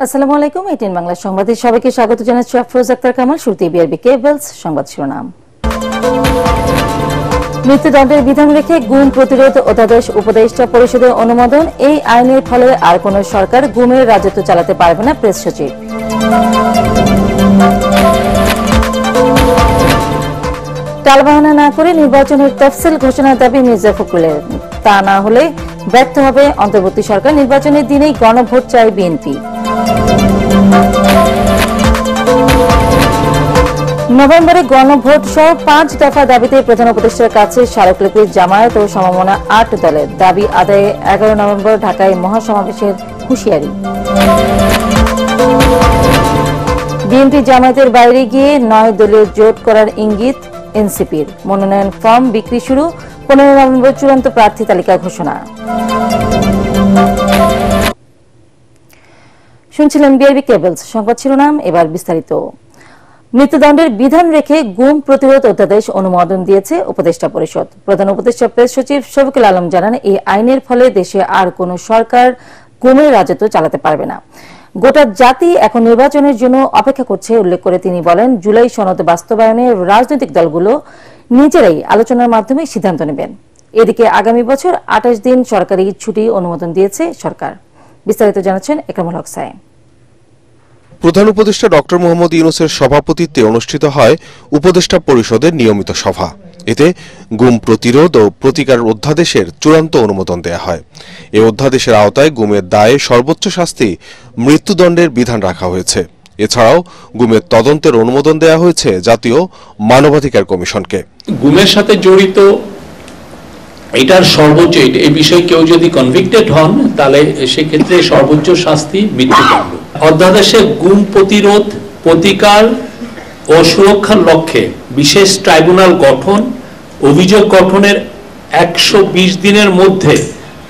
আসসালামু আলাইকুম। এটিএন বাংলা সংবাদে সবাইকে স্বাগত জানাচ্ছি। আফরোজ আক্তার কামাল। শুরুতেই বিআরবি কেবলস সংবাদ শিরোনাম। মৃত্যুদণ্ডের বিধান রেখে গুম প্রতিরোধ অধ্যাদেশ উপদেষ্টা পরিষদের অনুমোদন। এই আইনের ফলে আর কোন সরকার গুমের রাজত্ব চালাতে পারবে না, প্রেস সচিব। টালবাহানা না করে নির্বাচনের তফসিল ঘোষণার দাবি মির্জা ফখরুলের। তা না হলে ব্যর্থ হবে অন্তর্বর্তী সরকার। নির্বাচনের দিনেই গণভোট চায় বিএনপি। নভেম্বরে গণভোট সহ 5 দফা দাবিতে প্রধান উপদেষ্টার কাছে স্মারকলিপি জামায়াত ও সমমনা 8 দলের। দাবি আদায়ে 11 নভেম্বর ঢাকায় মহাসমাবেশের হুঁশিয়ারি। বিএনপি জামায়াতের বাইরে গিয়ে 9 দলীয় জোট করার ইঙ্গিত এনসিপির। মনোনয়ন ফর্ম বিক্রি শুরু। 15 নভেম্বর চূড়ান্ত প্রার্থী তালিকা ঘোষণা। শুনছিলেন বিআরবি কেবলস সংবাদ শিরোনাম। এবার বিস্তারিত। মৃত্যুদণ্ডের বিধান রেখে গুম প্রতিরোধ অধ্যাদেশ অনুমোদন দিয়েছে উপদেষ্টা পরিষদ। প্রধান উপদেষ্টা প্রেস সচিব শফিকুল আলম জানান, এই আইনের ফলে দেশে আর কোন সরকার গুমের রাজত্ব চালাতে পারবে না। গোটা জাতি এখন নির্বাচনের জন্য অপেক্ষা করছে উল্লেখ করে তিনি বলেন, জুলাই সনদ বাস্তবায়নে রাজনৈতিক দলগুলো নিজেরাই আলোচনার মাধ্যমে সিদ্ধান্ত নেবেন। এদিকে আগামী বছর 28 দিন সরকারি ছুটি অনুমোদন দিয়েছে সরকার। বিস্তারিত জানাচ্ছেন একরামুল হক সায়েম। প্রধান উপদেষ্টা ডক্টর মোহাম্মদ ইউনূসের সভাপতিত্বে অনুষ্ঠিত হয় উপদেষ্টা পরিষদের নিয়মিত সভা। এতে গুম প্রতিরোধ ও প্রতিকার অধ্যাদেশের চূড়ান্ত অনুমোদন দেয়া হয়। এই অধ্যাদেশের আওতায় গুমের দায়ে সর্বোচ্চ শাস্তি মৃত্যুদণ্ডের বিধান রাখা হয়েছে। এছাড়াও গুমের তদন্তের অনুমোদন দেয়া হয়েছে জাতীয় মানবাধিকার কমিশনকে। গুমের সাথে জড়িত এটার সর্বোচ্চ, এই বিষয়ে কেউ যদি কনভিক্টেড হন তাহলে সেক্ষেত্রে সর্বোচ্চ শাস্তি মৃত্যুদণ্ড। অধ্যাদেশে গুম প্রতিরোধ, প্রতিকার ও সুরক্ষার লক্ষ্যে বিশেষ ট্রাইব্যুনাল গঠন, অভিযোগ গঠনের 120 দিনের মধ্যে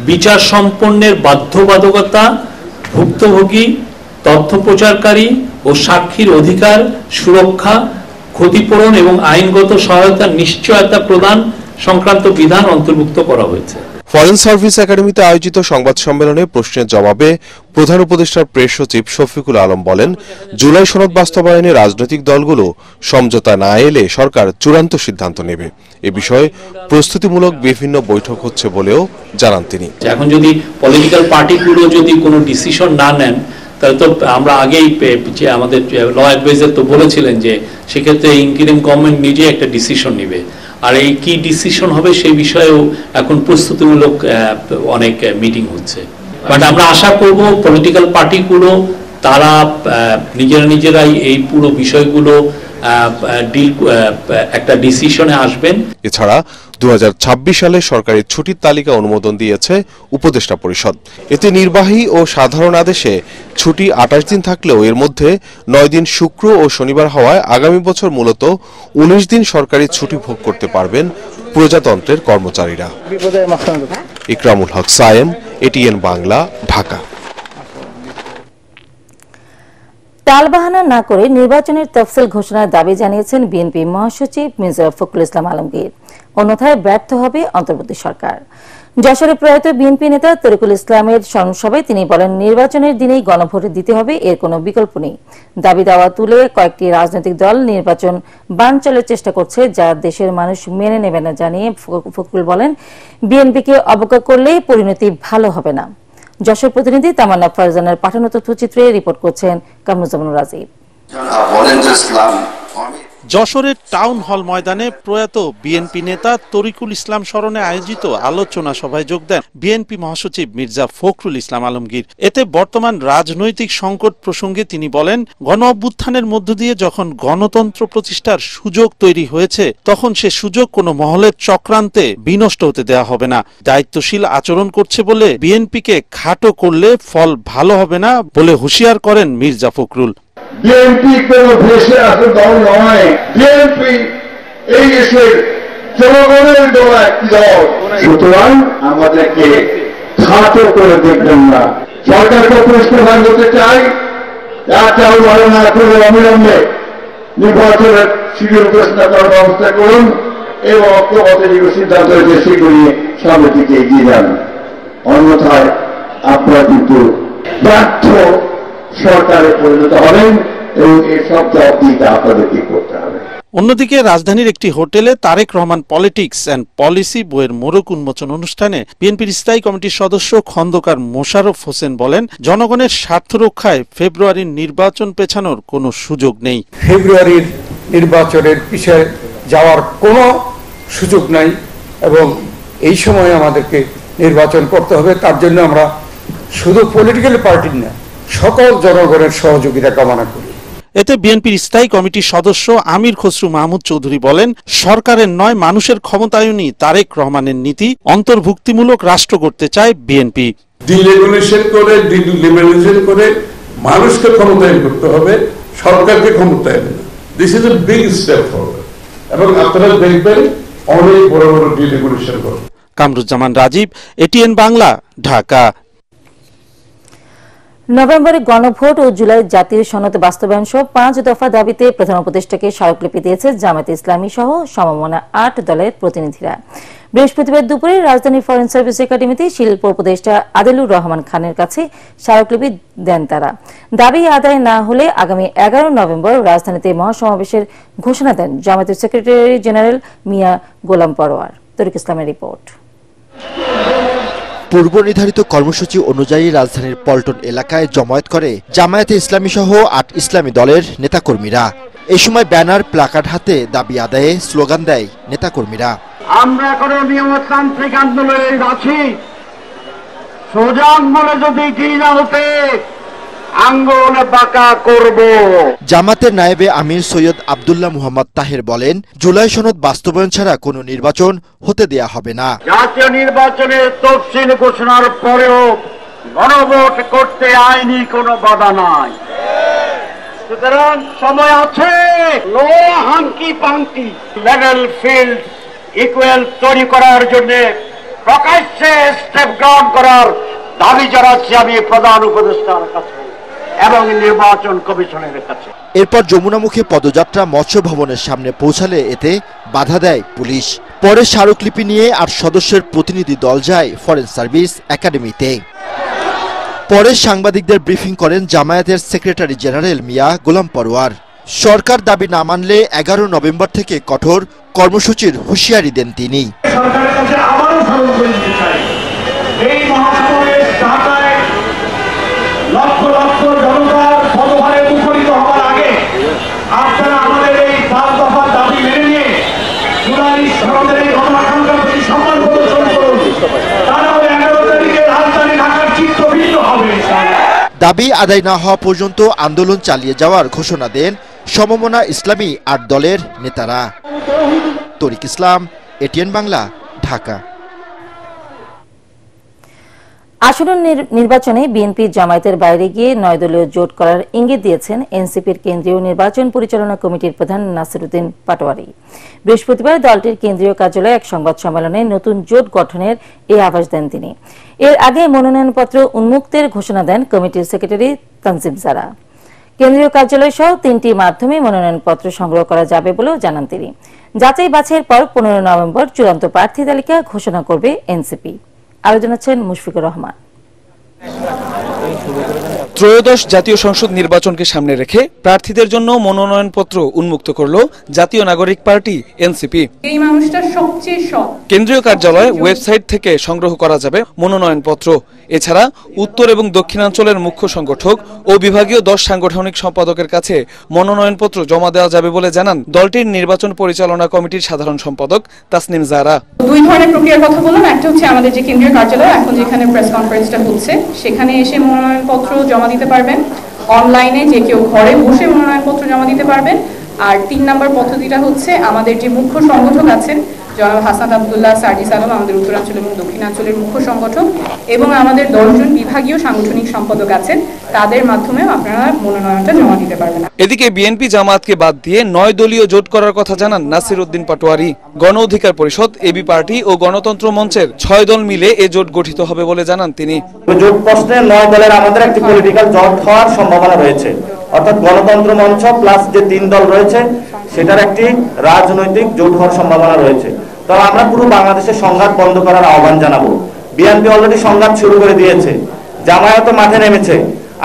বিচার সম্পন্নের বাধ্যবাধকতা, ভুক্তভোগী, তথ্য প্রচারকারী ও সাক্ষীর অধিকার সুরক্ষা, ক্ষতিপূরণ এবং আইনগত সহায়তার নিশ্চয়তা প্রদান সংক্রান্ত বিধান অন্তর্ভুক্ত করা হয়েছে। ফরেন সার্ভিস একাডেমিতে আয়োজিত সংবাদ সম্মেলনে প্রশ্নের জবাবে প্রধান উপদেষ্টার প্রেস সচিব শফিকুল আলম বলেন, জুলাই সনদ বাস্তবায়নে রাজনৈতিক দলগুলো সমঝোতা না এলে সরকার চূড়ান্ত সিদ্ধান্ত নেবে। এ বিষয়ে প্রস্তুতিমূলক বিভিন্ন বৈঠক হচ্ছে বলেও জানান তিনি। এখন যদি পলিটিক্যাল পার্টিগুলো যদি কোনো ডিসিশন না নেন তাহলে তো আমরা আগেই আমাদের ল অ্যাডভাইজার তো বলেছিলেন যে সেক্ষেত্রে ইন্টারিম গভর্নমেন্ট নিজে একটা ডিসিশন নেবে। আর এই কি ডিসিশন হবে সেই বিষয়েও এখন প্রস্তুতিমূলক অনেক মিটিং হচ্ছে। বাট আমরা আশা করব পলিটিক্যাল পার্টিগুলো তারা নিজেরাই এই পুরো বিষয়গুলো একটা ডিসিশনে আসবেন। এছাড়া 2026 সালে সরকারি ছুটির তালিকা অনুমোদন দিয়েছে উপদেষ্টা পরিষদ। এতে নির্বাহী ও সাধারণ আদেশে ছুটি 28 দিন থাকলেও এর মধ্যে 9 দিন শুক্র ও শনিবার হওয়ায় আগামী বছর মূলত 19 দিন সরকারি ছুটি ভোগ করতে পারবেন প্রজাতন্ত্রের কর্মচারীরা। একরামুল হক সায়েম, এটিএন বাংলা, ঢাকা। টালবাহানা না করে নির্বাচনের তফসিল ঘোষণার দাবি জানিয়েছেন বিএনপি মহাসচিব মির্জা ফখরুল ইসলাম আলমগীর। অন্যথায় ব্যর্থ হবে অন্তর্বর্তী সরকার। যশোরে প্রয়াত বিএনপি নেতা তরিকুল ইসলামের স্মরণসভায় তিনি বলেন, নির্বাচনের দিনেই গণভোট দিতে হবে, এর কোনো বিকল্প নেই। দাবি দাওয়া তুলে কয়েকটি রাজনৈতিক দল নির্বাচন বানচালের চেষ্টা করছে, যা দেশের মানুষ মেনে নেবে না জানিয়ে ফখরুল বলেন, বিএনপিকে অবজ্ঞা করলে পরিণতি ভালো হবে না। যশোর প্রতিনিধি তামান্না ফারজানার পাঠানো তথ্যচিত্রে রিপোর্ট করছেন কামরুজ্জামান রাজীব। যশোরের টাউন হল ময়দানে প্রয়াত বিএনপি নেতা তরিকুল ইসলাম স্মরণে আয়োজিত আলোচনা সভায় যোগ দেন বিএনপি মহাসচিব মির্জা ফখরুল ইসলাম আলমগীর। এতে বর্তমান রাজনৈতিক সংকট প্রসঙ্গে তিনি বলেন, গণ অভ্যুত্থানের মধ্য দিয়ে যখন গণতন্ত্র প্রতিষ্ঠার সুযোগ তৈরি হয়েছে, তখন সে সুযোগ কোনো মহলের চক্রান্তে বিনষ্ট হতে দেওয়া হবে না। দায়িত্বশীল আচরণ করছে বলে বিএনপিকে খাটো করলে ফল ভালো হবে না বলে হুঁশিয়ার করেন মির্জা ফখরুল। বিএনপি কোন ভেসে আসে দল নয়, বিএনপি এই দেশের জনগণের দল, একটি দল। সুতরাং আমাদেরকে খাটো করে দেখবেন না। সরকারকে পরিষ্কার করতে চাই, চাল ভালো না করে অবিলম্বে নির্বাচনের শিডিউল ঘোষণা করার ব্যবস্থা করুন এবং ঐক্যবদ্ধ সিদ্ধান্ত সেগুলি সামনের দিকে এগিয়ে যান। অন্যথায় আপনারা কিন্তু ব্যর্থ সরকারে পরিণত হবেন এবং এসব জবাবদিহিতা আপনাদেরকে করতে হবে। অন্যদিকে রাজধানীর একটি হোটেলে Tarique Rahman politics and policy বইয়ের মোড়ক উন্মোচন অনুষ্ঠানে বিএনপির স্থায়ী কমিটির সদস্য খন্দকার মোশাররফ হোসেন বলেন, জনগণের স্বার্থ রক্ষায় ফেব্রুয়ারির নির্বাচন পেছানোর কোনো সুযোগ নেই। ফেব্রুয়ারির নির্বাচনের পিছিয়ে যাওয়ার কোনো সুযোগ নাই এবং এই সময়ে আমাদেরকে নির্বাচন করতে হবে। তার জন্য আমরা শুধু পলিটিক্যাল পার্টির না, সকল জনগণের সহযোগিতা কামনা করি। এতে বিএনপির স্থায়ী কমিটির সদস্য আমির খসরু মাহমুদ চৌধুরী বলেন, সরকারের নয় মানুষের ক্ষমতায়নই তারেক রহমানের নীতি, অন্তর্ভুক্তিমূলক রাষ্ট্র করতে চায় বিএনপি। ডিরেগুলেশন করে ডিলিবারেশন করে মানুষকে ক্ষমতায়ন করতে হবে, সরকারকে ক্ষমতায়ন। This is a big step forward এবং আপনারা দেখবেন অনেক বড় বড় ডিরেগুলেশন করবে। কামরুজ্জামান রাজীব, এটিএন বাংলা, ঢাকা। নভেম্বরে গণভোট ও জুলাই জাতীয় সনদ বাস্তবায়ন সহ 5 দফা দাবিতে প্রধান উপদেষ্টাকে স্মারকলিপি দিয়েছে জামায়াতে ইসলামী সহ সমমনা 8 দলের প্রতিনিধিরা। বৃহস্পতিবার দুপুরে রাজধানীর ফরেন সার্ভিস একাডেমিতে শিল্প উপদেষ্টা আদিলুর রহমান খানের কাছে স্মারকলিপি দেন তারা। দাবি আদায় না হলে আগামী 11 নভেম্বর রাজধানীতে মহাসমাবেশের ঘোষণা দেন জামায়াতের সেক্রেটারি জেনারেল মিয়া গোলাম পরোয়ার। তরিক ইসলামের রিপোর্ট। পূর্ব নির্ধারিত কর্মসূচি অনুযায়ী রাজধানীর পল্টন এলাকায় জমায়েত করে জামায়াতে ইসলামী সহ 8 ইসলামী দলের নেতাকর্মীরা। এই সময় ব্যানার, প্লাকার্ড হাতে দাবি আদায়ে স্লোগান দেয় নেতাকর্মীরা। আমরা কোনো নিয়মতান্ত্রিক আন্দোলনে আছি, সোজা আঙ্গুলে যদি গিয়ে না হতে আঙ্গুল বাঁকা করব। জামাতের নায়েবে আমির সৈয়দ আব্দুল্লাহ মুহাম্মদ তাহের বলেন, জুলাই সনদ বাস্তবায়ন ছাড়া কোনো নির্বাচন হতে দেয়া হবে না। জাতীয় নির্বাচনের তফসিল ঘোষণার পরেও গণভোট করতে আইনি কোনো বাধা নাই, সুতরাং সময় আছে। No hanky panky, level field equal তৈরি করার জন্য প্রকাশ্যে স্টেপ গ্রহণ করার দাবি জানাচ্ছি আমি প্রধান উপদেষ্টার কাছে এবং নির্বাচন কমিশনের কাছে। এরপর যমুনামুখী পদযাত্রা মৎস্য ভবনের সামনে পৌঁছালে এতে বাধা দেয় পুলিশ। পরে স্মারকলিপি নিয়ে 8 সদস্যের প্রতিনিধি দল যায় ফরেন সার্ভিস একাডেমিতে। পরে সাংবাদিকদের ব্রিফিং করেন জামায়াতের সেক্রেটারি জেনারেল মিয়া গোলাম পরোয়ার। সরকার দাবি না মানলে 11 নভেম্বর থেকে কঠোর কর্মসূচির হুঁশিয়ারি দেন তিনি। সরকারের কাছে আবারও স্মরণ করে দিতে চাই, এই মহাসমাবেশ ঢাকায় লক্ষ লক্ষ জনতার পদভারে মুখরিত হওয়ার আগে আপনারা আমাদের এই 5 দফা দাবি মেনে নিয়ে জুলাই সনদের এই গণআকাঙ্ক্ষার প্রতি সম্মান প্রদর্শন করুন। তাহলে 11 তারিখে রাজধানী ঢাকার চিত্র ভিন্ন হবে। দাবি আদায় না হওয়া পর্যন্ত আন্দোলন চালিয়ে যাওয়ার ঘোষণা দেন সমমনা ইসলামী 8 দলের নেতারা। তরিক ইসলাম, এটিএন বাংলা, ঢাকা। আসন্ন নির্বাচনে বিএনপি জামায়াতের বাইরে গিয়ে 9 দলীয় জোট করার ইঙ্গিত দিয়েছেন এনসিপির কেন্দ্রীয় নির্বাচন পরিচালনা কমিটির প্রধান নাসিরউদ্দিন পাটোয়ারি। বৃহস্পতিবার দলটির কেন্দ্রীয় কার্যালয়ে এক সংবাদ সম্মেলনে নতুন জোট গঠনের এই আভাস দেন তিনি। এর আগে মনোনয়নপত্র উন্মুক্তের ঘোষণা দেন কমিটির সেক্রেটারি তানজিম জারা। কেন্দ্রীয় কার্যালয় সহ 3টি মাধ্যমে মনোনয়নপত্র সংগ্রহ করা যাবে বলেও জানান তিনি। যাচাই বাছাইয়ের পর 15 নভেম্বর চূড়ান্ত প্রার্থী তালিকা ঘোষণা করবে এনসিপি। আরো জানাচ্ছেন মুশফিকুর রহমান। ত্রয়োদশ জাতীয় সংসদ নির্বাচনকে সামনে রেখে প্রার্থীদের জন্য মনোনয়নপত্র উন্মুক্ত করল জাতীয় নাগরিক পার্টি এনসিপি। এই মানুষটা সবচেয়ে সৎ। কেন্দ্রীয় কার্যালয় ওয়েবসাইট থেকে সংগ্রহ করা যাবে মনোনয়নপত্র। এছাড়া উত্তর এবং দক্ষিণাঞ্চলের মুখ্য সংগঠক ও বিভাগীয় 10 সাংগঠনিক সম্পাদকের কাছে মনোনয়নপত্র জমা দেওয়া যাবে বলে জানান দলটির নির্বাচন পরিচালনা কমিটির সাধারণ সম্পাদক তাসনিম জারা। 2 ধরনের প্রক্রিয়ার কথা বললাম। একটা হচ্ছে আমাদের যে কেন্দ্রীয় কার্যালয়, এখন যেখানে প্রেস কনফারেন্সটা হচ্ছে সেখানে এসে মনোনয়নপত্র জমা দিতে পারবেন। অনলাইনে যে কেউ ঘরে বসে মনোনয়নপত্র জমা দিতে পারবেন। আর 3 নম্বর পদ্ধতিটা হচ্ছে আমাদের যে মুখ্য সংগঠক আছেন জনাব হাসান আব্দুল্লাহ সার্জিস আলম, আমাদের উত্তরাঞ্চল এবং দক্ষিণাঞ্চলের মুখ্য সংগঠক, এবং আমাদের 10 জন বিভাগীয় সাংগঠনিক সম্পাদক আছেন, তাদের মাধ্যমেও আপনারা মনোনয়নটা জমা দিতে পারবেন। এদিকে বিএনপি জামায়াতকে বাদ দিয়ে 9 দলীয় জোট করার কথা জানান নাসিরউদ্দিন পাটোয়ারি। গণ অধিকার পরিষদ, এবি পার্টি ও গণতন্ত্র মঞ্চের 6 দল মিলে এ জোট গঠিত হবে বলে জানান তিনি। জোট প্রশ্নে 9 দলের আমাদের একটি পলিটিক্যাল জোট হওয়ার সম্ভাবনা রয়েছে, অর্থাৎ গণতন্ত্র মঞ্চ প্লাস যে 3 দল রয়েছে সেটার একটি রাজনৈতিক জোট হওয়ার সম্ভাবনা রয়েছে। তো আমরা পুরো বাংলাদেশের সংঘাত বন্ধ করার আহ্বান জানাবো। বিএনপি অলরেডি সংঘাত শুরু করে দিয়েছে, জামায়াতও মাঠে নেমেছে।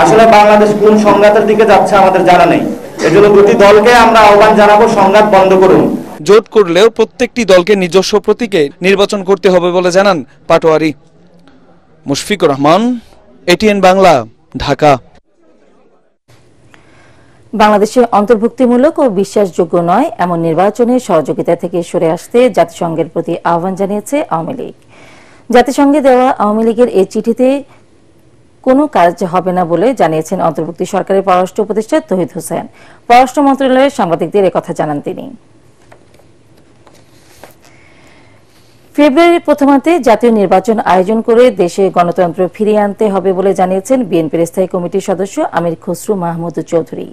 আসলে বাংলাদেশ কোন সংঘাতের দিকে যাচ্ছে আমাদের জানা নেই। এজন্য দুটি দলকে আমরা আহ্বান জানাবো, সংঘাত বন্ধ করুন। জোট করলেও প্রত্যেকটি দলকে নিজস্ব প্রতীকে নির্বাচন করতে হবে বলে জানান পাটোয়ারি। মুশফিকুর রহমান, এটিএন বাংলা, ঢাকা। বাংলাদেশে অন্তর্ভুক্তিমূলক ও বিশ্বাসযোগ্য নয় এমন নির্বাচনে সহযোগিতা থেকে সরে আসতে জাতিসংঘের প্রতি আহ্বান জানিয়েছে আওয়ামী লীগ। জাতিসংঘে দেওয়া আওয়ামী লীগের এই চিঠিতে কোনো কাজ হবে না বলে জানিয়েছেন অন্তর্বর্তী সরকারের পররাষ্ট্র উপদেষ্টা তৌহিদ হোসেন। পররাষ্ট্র মন্ত্রণালয়ের সাংবাদিকদের একথা জানান তিনি। ফেব্রুয়ারির প্রথমার্ধে জাতীয় নির্বাচন আয়োজন করে দেশে গণতন্ত্র ফিরিয়ে আনতে হবে বলে জানিয়েছেন বিএনপির স্থায়ী কমিটির সদস্য আমির খসরু মাহমুদ চৌধুরী।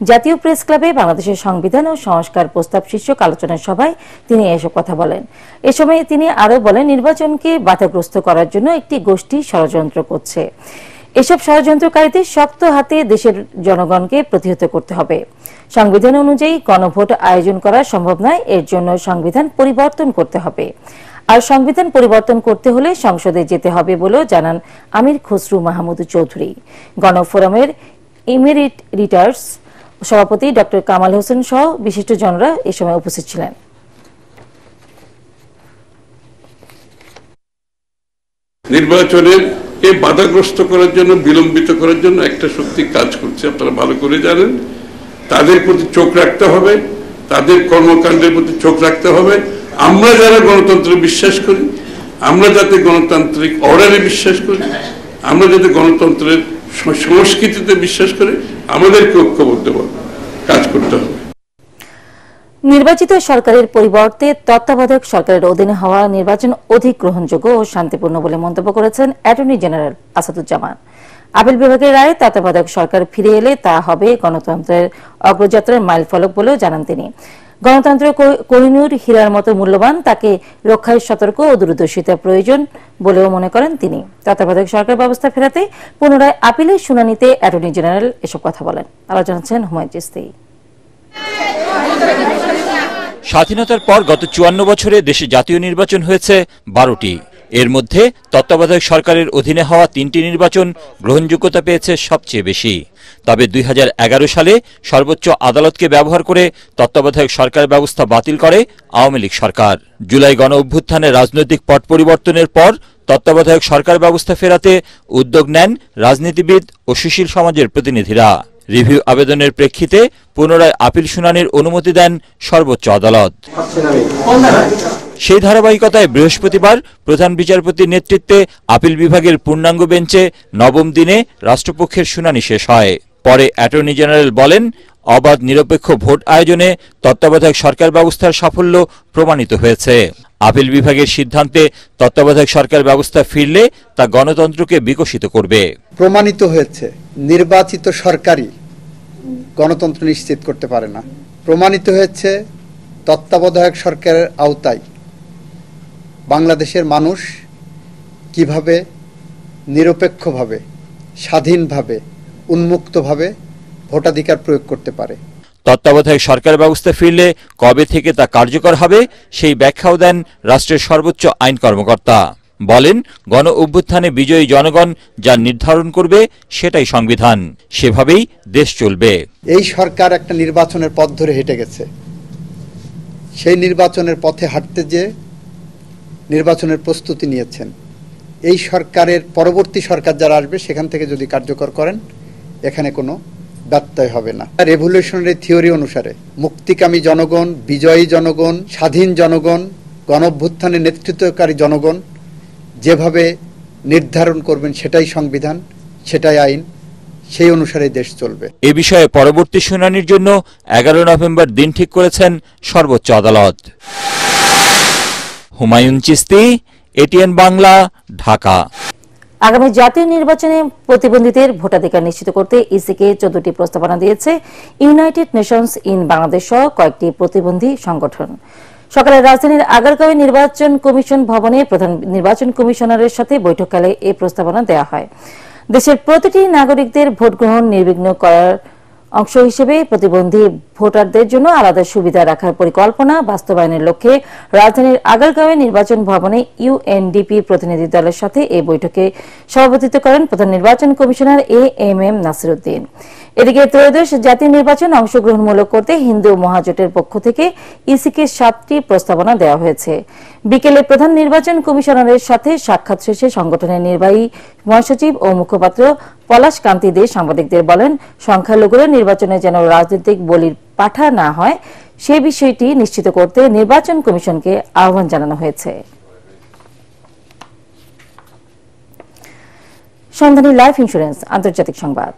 জাতীয় প্রেস ক্লাবে বাংলাদেশের সংবিধান ও সংস্কার প্রস্তাব শীর্ষক আলোচনা সভায় তিনি এসব কথা বলেন। এ সময় তিনি আরও বলেন, নির্বাচনকে বাধাগ্রস্ত করার জন্য একটি গোষ্ঠী ষড়যন্ত্র করছে। এসব ষড়যন্ত্রকারীদের শক্ত হাতে দেশের জনগণকে প্রতিহত করতে হবে। সংবিধান অনুযায়ী গণভোট আয়োজন করা সম্ভব নয়, এর জন্য সংবিধান পরিবর্তন করতে হবে। আর সংবিধান পরিবর্তন করতে হলে সংসদে যেতে হবে বলেও জানান আমির খসরু মাহমুদ চৌধুরী। গণফোরামের ইমেরিটাস সভাপতি ড কামাল হোসেন সহ বিশিষ্টজনরা এ সময় উপস্থিত ছিলেন। নির্বাচনের কে বাধাগ্রস্ত করার জন্য, বিলম্বিত করার জন্য একটা শক্তি কাজ করছে, আপনারা ভালো করে জানেন। তাদের প্রতি চোখ রাখতে হবে, তাদের কর্মকাণ্ডের প্রতি চোখ রাখতে হবে। আমরা যারা গণতন্ত্রে বিশ্বাস করি, আমরা যাতে গণতান্ত্রিক অর্ডারে বিশ্বাস করি, আমরা যাতে গণতন্ত্রের সংস্কৃতিতে বিশ্বাস করি, আমাদেরকে ঐক্যবদ্ধভাবে কাজ করতে হবে। নির্বাচিত সরকারের পরিবর্তে তত্ত্বাবধায়ক সরকারের অধীনে হওয়া নির্বাচন অধিক গ্রহণযোগ্য ও শান্তিপূর্ণ বলে মন্তব্য করেছেন অ্যাটর্নি জেনারেল আসাদুজ্জামান। আপিল বিভাগের রায়ে তত্ত্বাবধায়ক সরকার ফিরে এলে তা হবে গণতন্ত্রের অগ্রযাত্রার মাইলফলক বলেও জানান তিনি। গণতন্ত্র কোহিনূর হীরার মতো মূল্যবান, তাকে রক্ষায় সতর্ক ও দূরদর্শিতা প্রয়োজন বলেও মনে করেন তিনি। তত্ত্বাবধায়ক সরকার ব্যবস্থা ফেরাতে পুনরায় আপিলের শুনানিতে অ্যাটর্নি জেনারেল এসব কথা বলেন। আরো জানাচ্ছেন হুমায়ুন চিশতি। স্বাধীনতার পর গত ৫৪ বছরে দেশে জাতীয় নির্বাচন হয়েছে ১২টি। এর মধ্যে তত্ত্বাবধায়ক সরকারের অধীনে হওয়া ৩টি নির্বাচন গ্রহণযোগ্যতা পেয়েছে সবচেয়ে বেশি। তবে ২০১১ সালে সর্বোচ্চ আদালতকে ব্যবহার করে তত্ত্বাবধায়ক সরকার ব্যবস্থা বাতিল করে আওয়ামী লীগ সরকার। জুলাই গণ অভ্যুত্থানে রাজনৈতিক পট পরিবর্তনের পর তত্ত্বাবধায়ক সরকার ব্যবস্থা ফেরাতে উদ্যোগ নেন রাজনীতিবিদ ও সুশীল সমাজের প্রতিনিধিরা। রিভিউ আবেদনের প্রেক্ষিতে পুনরায় আপিল শুনানির অনুমতি দেন সর্বোচ্চ আদালত। সেই ধারাবাহিকতায় বৃহস্পতিবার প্রধান বিচারপতির নেতৃত্বে আপিল বিভাগের পূর্ণাঙ্গ বেঞ্চে নবম দিনে রাষ্ট্রপক্ষের শুনানি শেষ হয়। পরে অ্যাটর্নি জেনারেল বলেন, অবাধ নিরপেক্ষ ভোট আয়োজনে তত্ত্বাবধায়ক সরকার ব্যবস্থার সাফল্য প্রমাণিত হয়েছে। আপিল বিভাগের সিদ্ধান্তে তত্ত্বাবধায়ক সরকার ব্যবস্থা ফিরলে তা গণতন্ত্রকে বিকশিত করবে। প্রমাণিত হয়েছে নির্বাচিত সরকারই গণতন্ত্র নিশ্চিত করতে পারে না। প্রমাণিত হয়েছে তত্ত্বাবধায়ক সরকারের আওতায় বাংলাদেশের মানুষ কিভাবে নিরপেক্ষভাবে, স্বাধীনভাবে, উন্মুক্তভাবে ভোটাধিকার প্রয়োগ করতে পারে। তত্ত্বাবধায়ক সরকার ব্যবস্থা ফিরলে কবে থেকে তা কার্যকর হবে সেই ব্যাখ্যাও দেন রাষ্ট্রের সর্বোচ্চ আইন কর্মকর্তা। বলেন, গণ অভ্যুত্থানে বিজয়ী জনগণ যা নির্ধারণ করবে সেটাই সংবিধান, সেভাবেই দেশ চলবে। এই সরকার একটা নির্বাচনের পথ ধরে হেঁটে গেছে। সেই নির্বাচনের পথে হাঁটতে যে নির্বাচনের প্রস্তুতি নিয়েছেন। এই সরকারের পরবর্তী সরকার যারা আসবে সেখান থেকে যদি কার্যকর করেন, এখানে কোনো ব্যত্যয় হবে না। রেভলিউশনারি থিওরি অনুসারে মুক্তিকামী জনগণ, বিজয়ী জনগণ, স্বাধীন জনগণ, গণঅভ্যুত্থানের নেতৃত্বকারী জনগণ যেভাবে নির্ধারণ করবেন সেটাই সংবিধান, সেটাই আইন, সেই অনুসারে দেশ চলবে। এ বিষয়ে পরবর্তী শুনানির জন্য 11 নভেম্বর দিন ঠিক করেছেন সর্বোচ্চ আদালত। হুমায়ুন চিশতি, এটিএন বাংলা, ঢাকা। আগামী জাতীয় নির্বাচনে প্রতিবন্ধীদের ভোটাধিকার নিশ্চিত করতে ইসিকে 14টি প্রস্তাবনা দিয়েছে ইউনাইটেড নেশনস ইন বাংলাদেশ সহ কয়েকটি প্রতিবন্ধী সংগঠন। সকালে রাজধানীর আগারগাঁওয়ে নির্বাচন কমিশন ভবনে প্রধান নির্বাচন কমিশনারের সাথে বৈঠককালে এই প্রস্তাবনা দেওয়া হয়। দেশের প্রতিটি নাগরিকদের ভোট গ্রহণ নির্বিঘ্ন অংশ হিসেবে প্রতিবন্ধী ভোটারদের জন্য আলাদা সুবিধা রাখার পরিকল্পনা বাস্তবায়নের লক্ষ্যে রাজধানীর আগারগাঁওয়ে নির্বাচন ভবনে ইউএনডিপি প্রতিনিধি দলের সাথে এই বৈঠকে সভাপতিত্ব করেন প্রধান নির্বাচন কমিশনার এএমএম নাসির উদ্দিন। এদিকে ত্রয়োদশ জাতীয় নির্বাচনে অংশগ্রহণমূলক করতে হিন্দু মহাজোটের পক্ষ থেকে ইসিকে 7টি প্রস্তাবনা দেওয়া হয়েছে। বিকেলে প্রধান নির্বাচন কমিশনারের সাথে সাক্ষাৎ শেষে সংগঠনের নির্বাহী মহাসচিব ও মুখপাত্র পলাশ কান্তি দে সাংবাদিকদের বলেন, সংখ্যালঘুরা নির্বাচনে যেন রাজনৈতিক বলির পাঠা না হয় সে বিষয়টি নিশ্চিত করতে নির্বাচন কমিশনকে আহ্বান জানানো হয়েছে। সন্ধানী লাইফ ইন্স্যুরেন্স আন্তর্জাতিক সংবাদ।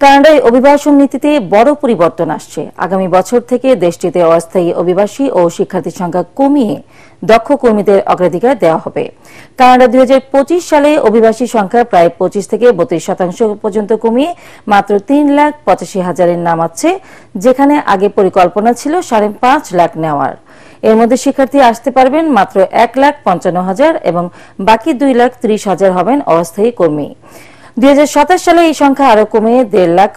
কানাডায় অভিবাসন নীতিতে বড় পরিবর্তন আসছে। আগামী বছর থেকে দেশটিতে অস্থায়ী অভিবাসী ও শিক্ষার্থীর সংখ্যা কমিয়ে দক্ষ কর্মীদের অগ্রাধিকার দেওয়া হবে। কানাডা 2025 সালে অভিবাসী সংখ্যা প্রায় 25 থেকে 32% পর্যন্ত কমিয়ে মাত্র 3,85,000 নামাচ্ছে, যেখানে আগে পরিকল্পনা ছিল 5.5 লাখ নেওয়ার। এর মধ্যে শিক্ষার্থী আসতে পারবেন মাত্র 1,55,000 এবং বাকি 2,30,000 হবেন অস্থায়ী কর্মী। 2027 সালে এই সংখ্যা আরো কমে 1.5 লাখ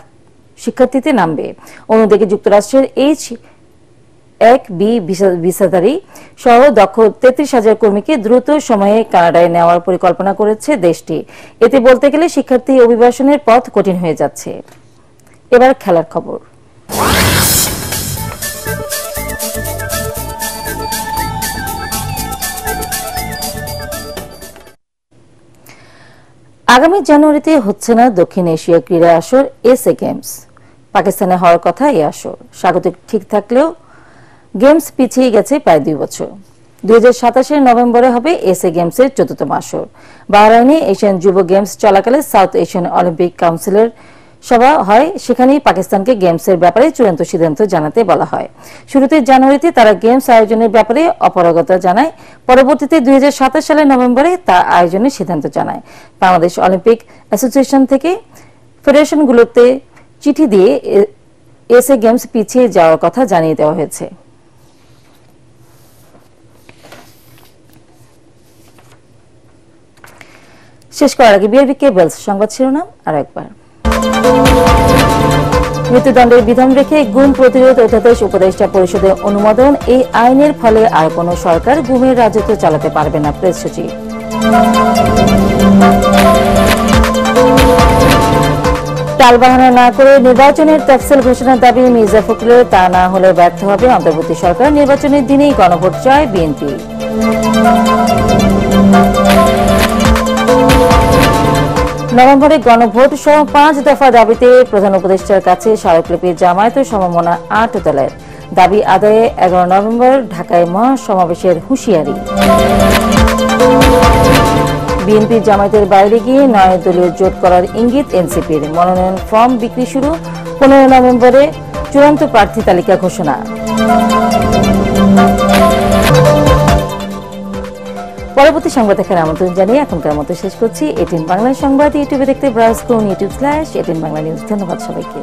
শিক্ষার্থীতে নামবে। অন্যদিকে যুক্তরাষ্ট্রের H-1B ভিসাধারী সহ দক্ষ 33,000 কর্মীকে দ্রুত সময়ে কানাডায় নেওয়ার পরিকল্পনা করেছে দেশটি। এতে বলতে গেলে শিক্ষার্থী অভিবাসনের পথ কঠিন হয়ে যাচ্ছে। এবার খেলার খবর। আগামী জানুয়ারিতে হচ্ছে না দক্ষিণ এশিয়া ক্রীড়া আসর এসএ গেমস। পাকিস্তানে হওয়ার কথা এই আসর। স্বাগতিক ঠিক থাকলেও গেমস পিছিয়ে গেছে প্রায় 2 বছর। 2027 নভেম্বরে হবে এসএ গেমসের 4তম আসর। বাহরাইনে এশিয়ান যুব গেমস চলাকালে সাউথ এশিয়ান অলিম্পিক কাউন্সিলের সভা হয়। সেখানেই পাকিস্তানকে গেমসের ব্যাপারে চূড়ান্ত সিদ্ধান্ত জানাতে বলা হয়। শুরুতে জানুয়ারিতে তারা গেমস আয়োজনের ব্যাপারে অপারগতা জানায়। পরবর্তীতে 2027 সালের নভেম্বরে তা আয়োজনের সিদ্ধান্ত জানায়। বাংলাদেশ অলিম্পিক অ্যাসোসিয়েশন থেকে ফেডারেশনগুলোতে চিঠি দিয়ে এসএ গেমস পিছিয়ে যাওয়ার কথা জানিয়ে দেওয়া হয়েছে। শেষ করার আগে বিআরবি কেবলস সংবাদ শিরোনাম আর একবার। মৃত্যুদণ্ডের বিধান রেখে গুম প্রতিরোধ অধ্যাদেশ উপদেষ্টা পরিষদের অনুমোদন। এই আইনের ফলে আর কোন সরকার গুমের রাজত্ব চালাতে পারবে না, প্রেস সচিব। টালবাহানা না করে নির্বাচনের তফসিল ঘোষণার দাবি মির্জা ফখরুলের, তা না হলে ব্যর্থ হবে অন্তর্বর্তী সরকার। নির্বাচনের দিনেই গণভোট চায় বিএনপি। নভেম্বরে গণভোট সহ 5 দফা দাবিতে প্রধান উপদেষ্টার কাছে স্মারকলিপি জামায়াত ও সমমনা 8 দলের। দাবি আদায়ে 11 নভেম্বর ঢাকায় মহাসমাবেশের হুঁশিয়ারি। বিএনপি জামায়াতের বাইরে গিয়ে 9 দলীয় জোট করার ইঙ্গিত এনসিপির। মনোনয়ন ফর্ম বিক্রি শুরু। 15 নভেম্বরে চূড়ান্ত প্রার্থী তালিকা ঘোষণা। পরবর্তী সংবাদ দেখার আমন্ত্রণ জানিয়ে এখনকার মতো শেষ করছি। 18 বাংলা সংবাদ ইউটিউবে দেখতে ব্রাউজ করুন YouTube/18 বাংলা নিউজ। ধন্যবাদ সবাইকে।